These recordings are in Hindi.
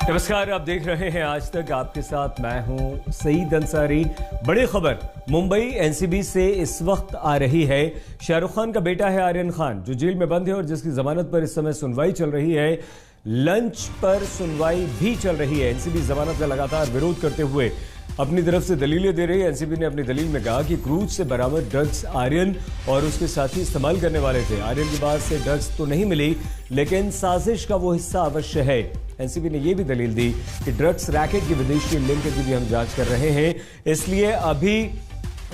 नमस्कार, आप देख रहे हैं आज तक। आपके साथ मैं हूं सईद अंसारी। बड़ी खबर मुंबई एनसीबी से इस वक्त आ रही है। शाहरुख खान का बेटा है आर्यन खान, जो जेल में बंद है और जिसकी जमानत पर इस समय सुनवाई चल रही है। लंच पर सुनवाई भी चल रही है। एनसीबी जमानत का लगातार विरोध करते हुए अपनी तरफ से दलीलें दे रही है। एनसीबी ने अपनी दलील में कहा कि क्रूज से बरामद ड्रग्स आर्यन और उसके साथी इस्तेमाल करने वाले थे। आर्यन के पास से ड्रग्स तो नहीं मिली, लेकिन साजिश का वो हिस्सा अवश्य है। एनसीबी ने यह भी दलील दी कि ड्रग्स रैकेट की विदेशी लिंक की भी हम जांच कर रहे हैं, इसलिए अभी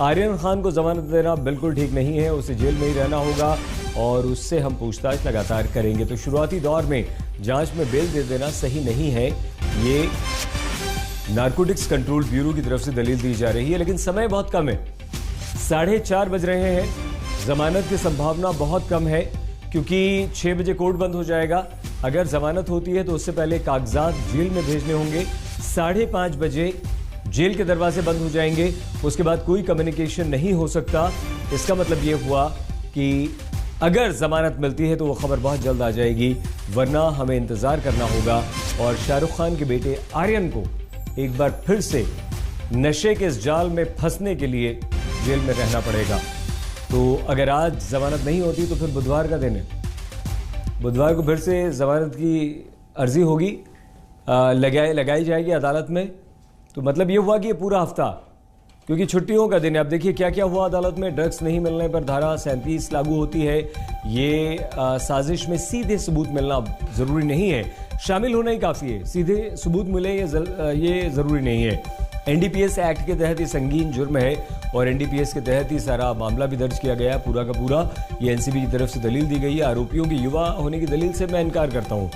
आर्यन खान को जमानत देना बिल्कुल ठीक नहीं है। उसे जेल में ही रहना होगा और उससे हम पूछताछ लगातार करेंगे। तो शुरुआती दौर में जांच में बेल दे देना सही नहीं है, ये नारकोटिक्स कंट्रोल ब्यूरो की तरफ से दलील दी जा रही है। लेकिन समय बहुत कम है, 4:30 बज रहे हैं। जमानत की संभावना बहुत कम है क्योंकि 6 बजे कोर्ट बंद हो जाएगा। अगर जमानत होती है तो उससे पहले कागजात जेल में भेजने होंगे। 5:30 बजे जेल के दरवाजे बंद हो जाएंगे। उसके बाद कोई कम्युनिकेशन नहीं हो सकता। इसका मतलब यह हुआ कि अगर जमानत मिलती है तो वो खबर बहुत जल्द आ जाएगी, वरना हमें इंतजार करना होगा और शाहरुख खान के बेटे आर्यन को एक बार फिर से नशे के इस जाल में फंसने के लिए जेल में रहना पड़ेगा। तो अगर आज जमानत नहीं होती तो फिर बुधवार का दिन है। बुधवार को फिर से जमानत की अर्जी होगी, लगाई जाएगी अदालत में। तो मतलब ये हुआ कि ये पूरा हफ्ता, क्योंकि छुट्टियों का दिन है। अब देखिए क्या क्या हुआ अदालत में। ड्रग्स नहीं मिलने पर धारा 37 लागू होती है। ये साजिश में सीधे सबूत मिलना जरूरी नहीं है, शामिल होना ही काफी है। सीधे सबूत मिले ये जरूरी नहीं है। एनडीपीएस एक्ट के तहत ये संगीन जुर्म है और एनडीपीएस के तहत ही सारा मामला भी दर्ज किया गया पूरा का पूरा। ये एनसीबी की तरफ से दलील दी गई है। आरोपियों की युवा होने की दलील से मैं इनकार करता हूं।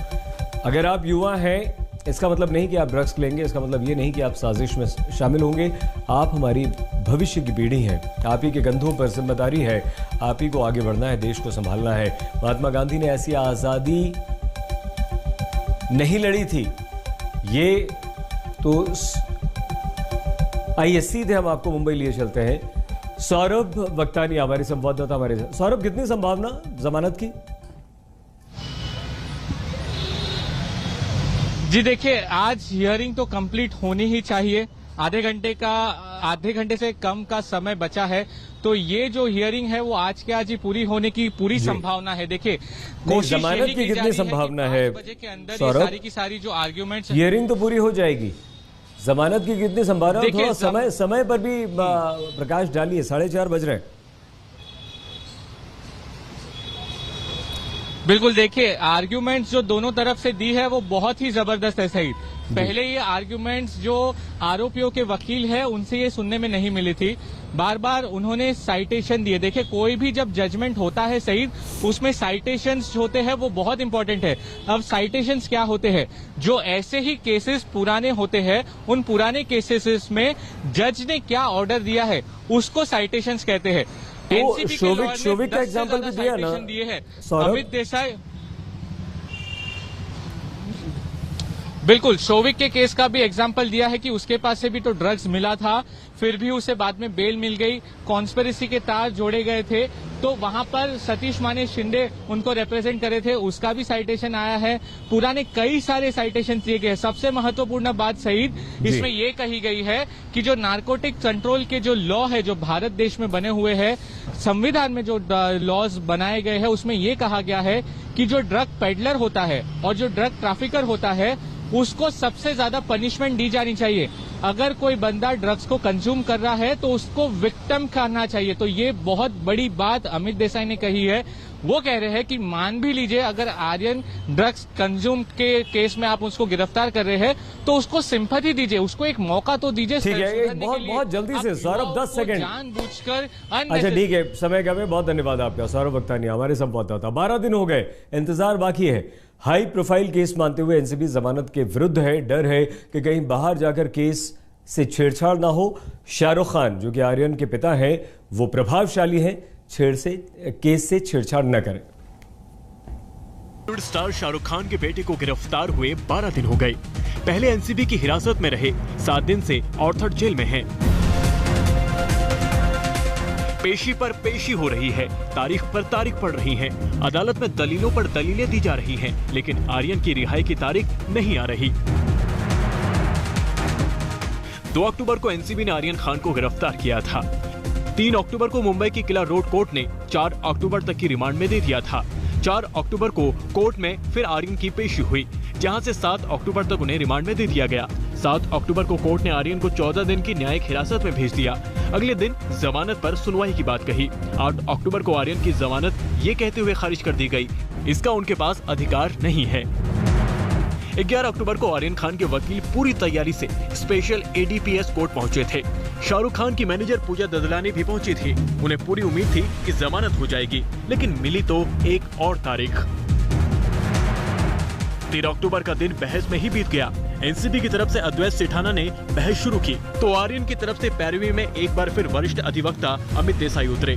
अगर आप युवा हैं, इसका मतलब नहीं कि आप ड्रग्स लेंगे, इसका मतलब ये नहीं कि आप साजिश में शामिल होंगे। आप हमारी भविष्य की पीढ़ी हैं, आप ही के कंधों पर जिम्मेदारी है, आप ही को आगे बढ़ना है, देश को संभालना है। महात्मा गांधी ने ऐसी आजादी नहीं लड़ी थी। ये तो आइए सीधे हम आपको मुंबई लिए चलते हैं। सौरभ वक्तानी हमारे संवाददाता हमारे साथ। सौरभ, कितनी संभावना जमानत की? जी देखिए, आज हियरिंग तो कंप्लीट होनी ही चाहिए। आधे घंटे से कम का समय बचा है, तो ये जो हियरिंग है वो आज के आज ही पूरी होने की पूरी संभावना है। देखिए, कोशिश जमानत की कितनी संभावना है? 5 बजे के अंदर सारी की सारी जो आर्ग्यूमेंट्स, हियरिंग तो पूरी हो जाएगी। जमानत की कितनी संभावना? थोड़ा समय पर भी प्रकाश डालिए। 4:30 बज रहे हैं। बिल्कुल, देखिए आर्ग्यूमेंट्स जो दोनों तरफ से दी है वो बहुत ही जबरदस्त है। सही, पहले ये आर्ग्यूमेंट्स जो आरोपियों के वकील है उनसे ये सुनने में नहीं मिली थी। बार बार उन्होंने साइटेशन दिए। देखिए, कोई भी जब जजमेंट होता है सही, उसमें साइटेशंस होते हैं वो बहुत इंपॉर्टेंट है। अब साइटेशंस क्या होते हैं? जो ऐसे ही केसेस पुराने होते हैं, उन पुराने केसेस में जज ने क्या ऑर्डर दिया है उसको साइटेशंस कहते हैं। तो शोविक का एग्जांपल भी दिया ना दिए है सौरभ? अमित देसाई, बिल्कुल शोविक के केस का भी एग्जाम्पल दिया है कि उसके पास से भी तो ड्रग्स मिला था, फिर भी उसे बाद में बेल मिल गई, कॉन्स्पिरेसी के तार जोड़े गए थे। तो वहां पर सतीश माने शिंदे उनको रिप्रेजेंट करे थे, उसका भी साइटेशन आया है। पुराने कई सारे साइटेशन दिए गए। सबसे महत्वपूर्ण बात सईद इसमें यह कही गई है कि जो नारकोटिक कंट्रोल के जो लॉ है जो भारत देश में बने हुए हैं, संविधान में जो लॉज बनाए गए हैं, उसमें यह कहा गया है कि जो ड्रग पेडलर होता है और जो ड्रग ट्रैफिकर होता है उसको सबसे ज्यादा पनिशमेंट दी जानी चाहिए। अगर कोई बंदा ड्रग्स को कंज्यूम कर रहा है तो उसको विक्टिम करना चाहिए। तो ये बहुत बड़ी बात अमित देसाई ने कही है। वो कह रहे हैं कि मान भी लीजिए अगर आर्यन ड्रग्स कंज्यूम के केस में आप उसको गिरफ्तार कर रहे हैं तो उसको सिंपैथी दीजिए, उसको एक मौका तो दीजिए। ठीक है, बहुत जल्दी से सौरभ, 10 सेकंड जानबूझकर। अच्छा ठीक है, समय कम है। बहुत धन्यवाद आपका सौरभ वक्तानी, हमारे संवाददाता। 12 दिन हो गए, इंतजार बाकी है। हाई प्रोफाइल केस मानते हुए एनसीबी जमानत के विरुद्ध है। डर है कि कहीं बाहर जाकर केस से छेड़छाड़ ना हो। शाहरुख खान जो कि आर्यन के पिता हैं, वो प्रभावशाली हैं, केस से छेड़छाड़ न करें। बॉलीवुड स्टार शाहरुख खान के बेटे को गिरफ्तार हुए 12 दिन हो गए। पहले एनसीबी की हिरासत में रहे, 7 दिन से ऑर्थर जेल में हैं। पेशी पर पेशी हो रही है, तारीख पर तारीख पड़ रही है, अदालत में दलीलों पर दलीलें दी जा रही हैं, लेकिन आर्यन की रिहाई की तारीख नहीं आ रही। 2 अक्टूबर को एनसीबी ने आर्यन खान को गिरफ्तार किया था। 3 अक्टूबर को मुंबई की किला रोड कोर्ट ने 4 अक्टूबर तक की रिमांड में दे दिया था। 4 अक्टूबर को कोर्ट में फिर आर्यन की पेशी हुई, जहां से 7 अक्टूबर तक उन्हें रिमांड में दे दिया गया। 7 अक्टूबर को कोर्ट ने आर्यन को 14 दिन की न्यायिक हिरासत में भेज दिया। अगले दिन जमानत पर सुनवाई की बात कही। 8 अक्टूबर को आर्यन की जमानत ये कहते हुए खारिज कर दी गई, इसका उनके पास अधिकार नहीं है। 11 अक्टूबर को आर्यन खान के वकील पूरी तैयारी से स्पेशल एडीपीएस कोर्ट पहुंचे थे। शाहरुख खान की मैनेजर पूजा ददलानी भी पहुंची थी। उन्हें पूरी उम्मीद थी कि जमानत हो जाएगी, लेकिन मिली तो एक और तारीख। 13 अक्टूबर का दिन बहस में ही बीत गया। एनसीबी की तरफ से अद्वैत सेठाना ने बहस शुरू की तो आर्यन की तरफ से पैरवी में एक बार फिर वरिष्ठ अधिवक्ता अमित देसाई उतरे।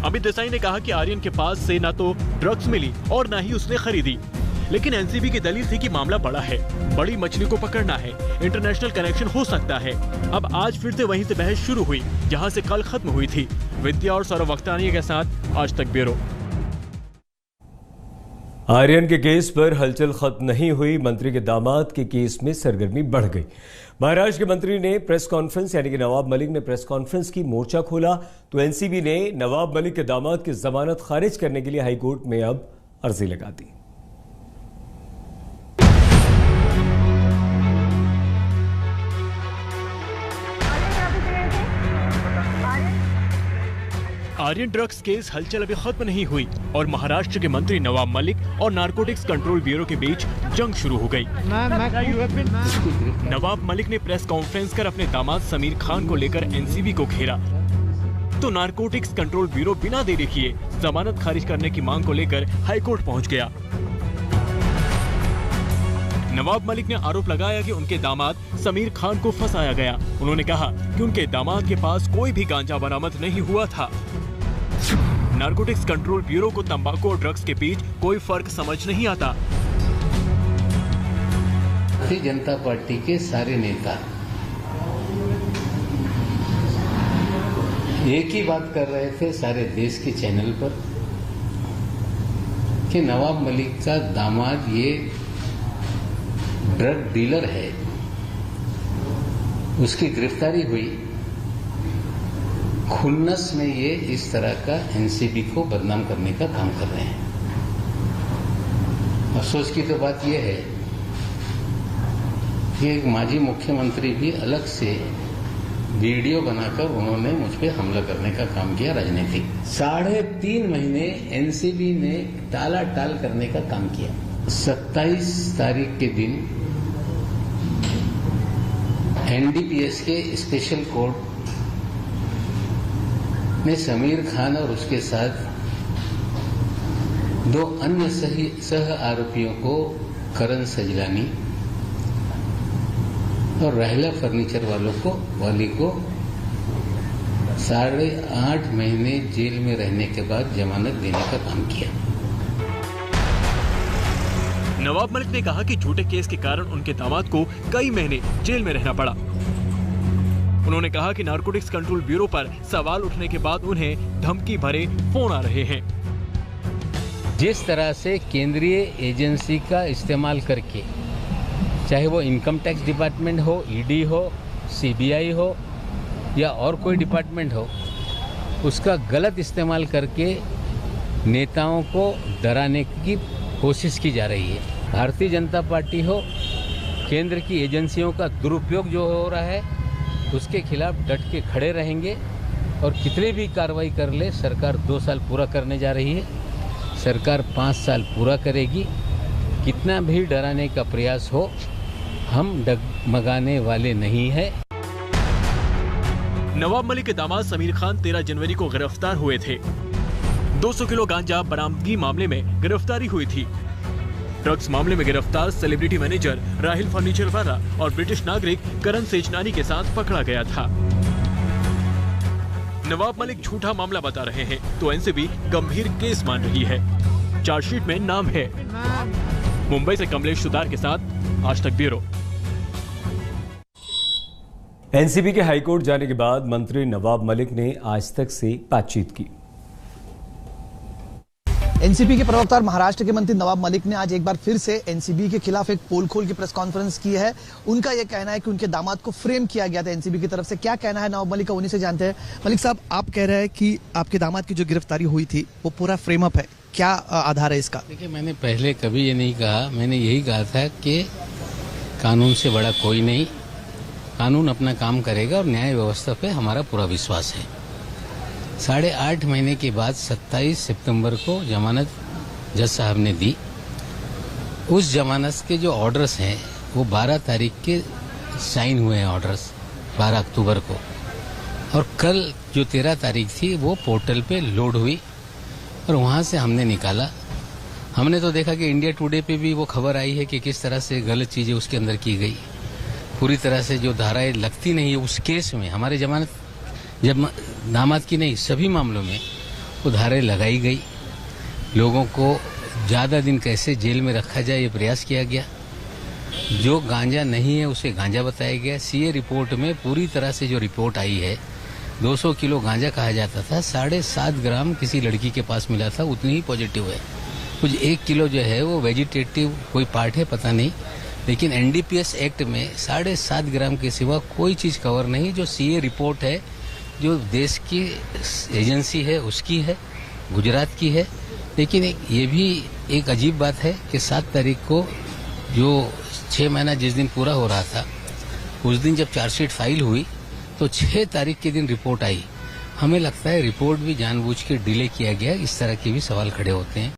अमित देसाई ने कहा कि आर्यन के पास से न तो ड्रग्स मिली और न ही उसने खरीदी, लेकिन एनसीबी की दलील थी कि मामला बड़ा है, बड़ी मछली को पकड़ना है, इंटरनेशनल कनेक्शन हो सकता है। अब आज फिर से वहीं से बहस शुरू हुई जहां से कल खत्म हुई थी। विद्या और सौरभ वक्तानी के साथ आज तक ब्यूरो। आर्यन के केस पर हलचल खत्म नहीं हुई, मंत्री के दामाद के केस में सरगर्मी बढ़ गई। महाराष्ट्र के मंत्री ने प्रेस कॉन्फ्रेंस यानी कि नवाब मलिक ने प्रेस कॉन्फ्रेंस की, मोर्चा खोला तो एनसीबी ने नवाब मलिक के दामाद की जमानत खारिज करने के लिए हाईकोर्ट में अब अर्जी लगा दी। आर्यन ड्रग्स केस हलचल अभी खत्म नहीं हुई और महाराष्ट्र के मंत्री नवाब मलिक और नारकोटिक्स कंट्रोल ब्यूरो के बीच जंग शुरू हो गई। नवाब मलिक ने प्रेस कॉन्फ्रेंस कर अपने दामाद समीर खान को लेकर एनसीबी को घेरा तो नारकोटिक्स कंट्रोल ब्यूरो बिना देरी किए जमानत खारिज करने की मांग को लेकर हाईकोर्ट पहुंच गया। नवाब मलिक ने आरोप लगाया कि उनके दामाद समीर खान को फंसाया गया। उन्होंने कहा कि उनके दामाद के पास कोई भी गांजा बरामद नहीं हुआ था। नारकोटिक्स कंट्रोल ब्यूरो को तंबाकू और ड्रग्स के बीच कोई फर्क समझ नहीं आता। भारतीय जनता पार्टी के सारे नेता एक ही बात कर रहे थे सारे देश के चैनल पर कि नवाब मलिक का दामाद ये ड्रग डीलर है, उसकी गिरफ्तारी हुई, खुन्नस में ये इस तरह का एनसीबी को बदनाम करने का काम कर रहे हैं। अफसोस की तो बात यह है कि एक माजी मुख्यमंत्री भी अलग से वीडियो बनाकर उन्होंने मुझ पे हमला करने का काम किया राजनीतिक। 3.5 महीने एनसीबी ने टाला टाल करने का काम किया। 27 तारीख के दिन एनडीपीएस के स्पेशल कोर्ट ने समीर खान और उसके साथ 2 अन्य सह आरोपियों को करण सजलानी और रहला फर्नीचर वाली को 8.5 महीने जेल में रहने के बाद जमानत देने का काम किया। नवाब मलिक ने कहा कि झूठे केस के कारण उनके दामाद को कई महीने जेल में रहना पड़ा। उन्होंने कहा कि नारकोटिक्स कंट्रोल ब्यूरो पर सवाल उठने के बाद उन्हें धमकी भरे फोन आ रहे हैं। जिस तरह से केंद्रीय एजेंसी का इस्तेमाल करके, चाहे वो इनकम टैक्स डिपार्टमेंट हो, ईडी हो, सीबीआई हो या और कोई डिपार्टमेंट हो, उसका गलत इस्तेमाल करके नेताओं को डराने की कोशिश की जा रही है। भारतीय जनता पार्टी हो, केंद्र की एजेंसियों का दुरुपयोग जो हो रहा है उसके खिलाफ डट के खड़े रहेंगे और कितनी भी कार्रवाई कर ले, सरकार 2 साल पूरा करने जा रही है, सरकार 5 साल पूरा करेगी। कितना भी डराने का प्रयास हो, हम डगमगाने वाले नहीं है। नवाब मलिक के दामाद समीर खान 13 जनवरी को गिरफ्तार हुए थे। 200 किलो गांजा बरामदगी मामले में गिरफ्तारी हुई थी। ड्रग्स मामले में गिरफ्तार सेलिब्रिटी मैनेजर राहिल फर्नीचर वाला और ब्रिटिश नागरिक करण सेजनानी के साथ पकड़ा गया था। नवाब मलिक झूठा मामला बता रहे हैं तो एनसीबी गंभीर केस मान रही है। चार्जशीट में नाम है। मुंबई से कमलेश सुतार के साथ आज तक ब्यूरो। एनसीबी के हाईकोर्ट जाने के बाद मंत्री नवाब मलिक ने आज तक से बातचीत की। एनसीबी के प्रवक्ता और महाराष्ट्र के मंत्री नवाब मलिक ने आज एक बार फिर से एनसीबी के खिलाफ एक पोल खोल की प्रेस कॉन्फ्रेंस की है। उनका यह कहना है कि उनके दामाद को फ्रेम किया गया था एनसीबी की तरफ से। क्या कहना है नवाब मलिक का, उन्हीं से जानते हैं। मलिक साहब, आप कह रहे हैं कि आपके दामाद की जो गिरफ्तारी हुई थी वो पूरा फ्रेम अप है, क्या आधार है इसका? देखिए, मैंने पहले कभी ये नहीं कहा। मैंने यही कहा था कि कानून से बड़ा कोई नहीं, कानून अपना काम करेगा और न्याय व्यवस्था पे हमारा पूरा विश्वास है। 8.5 महीने के बाद 27 सितंबर को जमानत जज साहब ने दी। उस जमानत के जो ऑर्डर्स हैं वो 12 तारीख के साइन हुए हैं ऑर्डर्स, 12 अक्टूबर को, और कल जो 13 तारीख थी वो पोर्टल पे लोड हुई और वहाँ से हमने निकाला। हमने तो देखा कि इंडिया टुडे पे भी वो खबर आई है कि किस तरह से गलत चीजें उसके अंदर की गई। पूरी तरह से जो धाराएं लगती नहीं है उस केस में, हमारे जमानत जब दामाद की नहीं सभी मामलों में वो धाराएं लगाई गई। लोगों को ज्यादा दिन कैसे जेल में रखा जाए ये प्रयास किया गया। जो गांजा नहीं है उसे गांजा बताया गया। सीए रिपोर्ट में पूरी तरह से जो रिपोर्ट आई है, 200 किलो गांजा कहा जाता था, 7.5 ग्राम किसी लड़की के पास मिला था, उतनी ही पॉजिटिव है। कुछ 1 किलो जो है वो वेजिटेटिव कोई पार्ट है, पता नहीं, लेकिन एनडीपीएस एक्ट में 7.5 ग्राम के सिवा कोई चीज कवर नहीं। जो सीए रिपोर्ट है, जो देश की एजेंसी है उसकी है, गुजरात की है। लेकिन ये भी एक अजीब बात है कि 7 तारीख को जो 6 महीना जिस दिन पूरा हो रहा था उस दिन जब चार्जशीट फाइल हुई तो 6 तारीख के दिन रिपोर्ट आई। हमें लगता है रिपोर्ट भी जानबूझ के डिले किया गया। इस तरह के भी सवाल खड़े होते हैं।